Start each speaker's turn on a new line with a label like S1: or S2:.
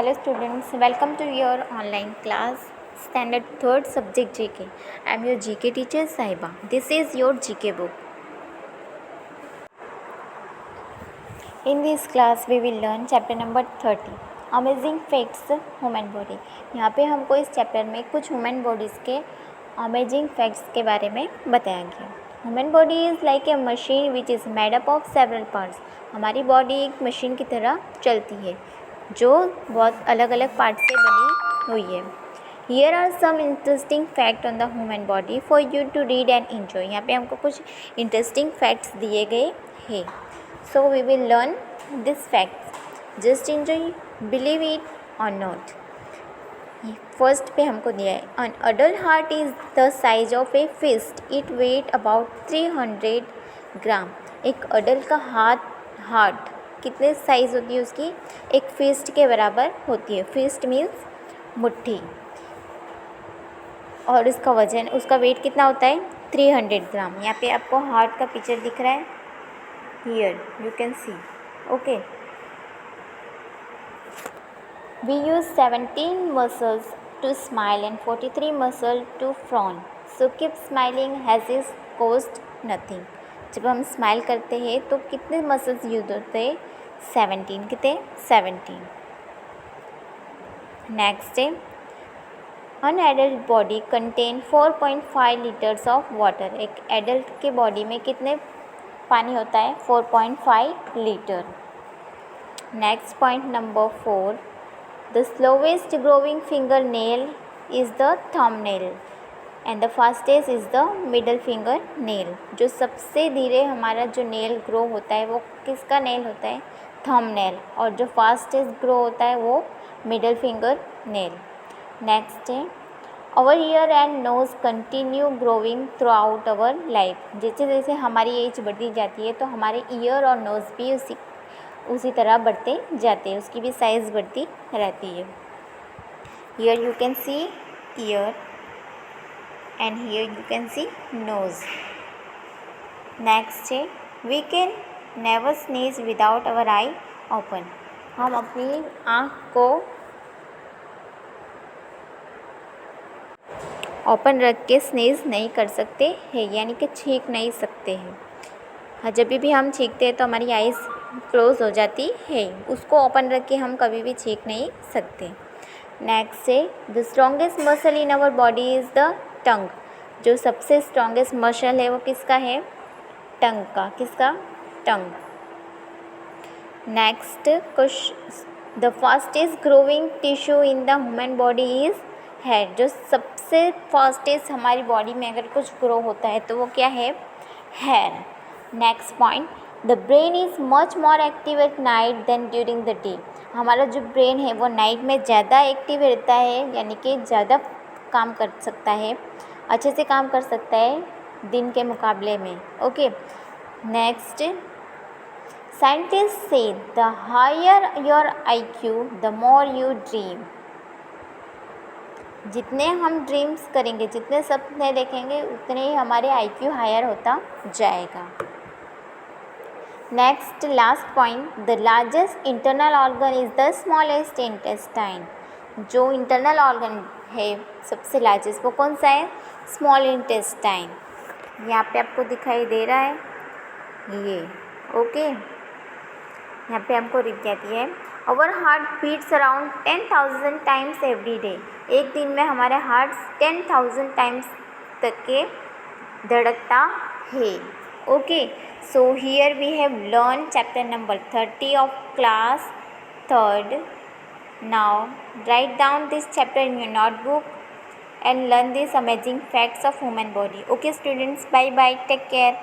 S1: Hello students, welcome to your online class, standard 3rd subject GK. I am your GK teacher Saiba. This is your GK book. In this class we will learn chapter number 30, Amazing Facts Human Body. यहाँ पे हमको इस chapter में कुछ human bodies के amazing facts के बारे में बताया गया. Human body is like a machine which is made up of several parts. हमारी बॉडी एक मशीन की तरह चलती है जो बहुत अलग अलग पार्ट से बनी हुई है. Here are some interesting fact on the human body for you to read and enjoy. यहाँ पे हमको कुछ इंटरेस्टिंग फैक्ट्स दिए गए हैं. So we will learn these facts. Just enjoy, believe it or not. First पे हमको दिया है an adult heart is the size of a fist. It weight about 300 ग्राम. एक अडल्ट का हार्ट कितने साइज़ होती है उसकी? एक फिस्ट के बराबर होती है. फिस्ट मीन्स मुट्ठी. और उसका वजन, उसका वेट कितना होता है? 300 ग्राम. यहाँ पे आपको हार्ट का पिक्चर दिख रहा है. Here you can C. Okay. We use 17 muscles to smile and 43 muscles to frown. So keep smiling as is cost nothing. जब हम स्माइल करते हैं तो कितने मसल्स यूज होते हैं? 17. कितने? 17. नेक्स्ट है an adult body contain 4.5 litres of water. एक एडल्ट के बॉडी में कितने पानी होता है? 4.5 litre. Next point number 4. The slowest growing fingernail is the thumbnail and the fastest is the middle fingernail. जो सबसे धीरे हमारा जो नेल ग्रो होता है वो किसका नेल होता है? थंबनेल. और जो फास्टेस्ट ग्रो होता है वो मिडल फिंगर नेल. नेक्स्ट है our ear and nose continue growing throughout our life. जैसे जैसे हमारी एज बढ़ती जाती है तो हमारे ईयर और नोज़ भी उसी तरह बढ़ते जाते हैं. उसकी भी साइज़ बढ़ती रहती है. Here you can see ear and here you can see nose. Next है we can never sneeze without our eye open. हम अपनी आँख को ओपन रख के स्नीज नहीं कर सकते हैं, यानी कि छींक नहीं सकते हैं. हाँ, जब भी हम छींकते हैं तो हमारी आइज़ क्लोज हो जाती है. उसको ओपन रख के हम कभी भी छींक नहीं सकते. नेक्स्ट है the strongest muscle in our body is the tongue. जो सबसे स्ट्रॉन्गेस्ट मसल है वो किसका है? टंग का. किसका? Tongue. Next the fastest growing tissue in the human body is hair. जो सबसे फास्टेस्ट हमारी बॉडी में अगर कुछ ग्रो होता है तो वो क्या है? Hair. Next point the brain is much more active at night than during the day. हमारा जो ब्रेन है वो नाइट में ज़्यादा एक्टिव रहता है, यानी कि ज़्यादा काम कर सकता है, अच्छे से काम कर सकता है दिन के मुकाबले में. Okay. Next scientist say the higher your IQ the more you dream. जितने हम ड्रीम्स करेंगे, जितने सपने देखेंगे उतने ही हमारे IQ हायर होता जाएगा. Next last point the largest internal organ is the smallest intestine. जो इंटरनल ऑर्गन है सबसे लार्जेस्ट वो कौन सा है? Small intestine. यहाँ पे आपको दिखाई दे रहा है ये. ओके. यहाँ पे हमको लिख जाती है our heart beats around 10,000 times every day. एक दिन में हमारे हार्ट 10,000 टाइम्स तक के धड़कता है. Okay. So here we have learned chapter number 30 of class 3rd. Now write down this chapter in your notebook and learn these amazing facts of human body. Okay students, bye bye, take care.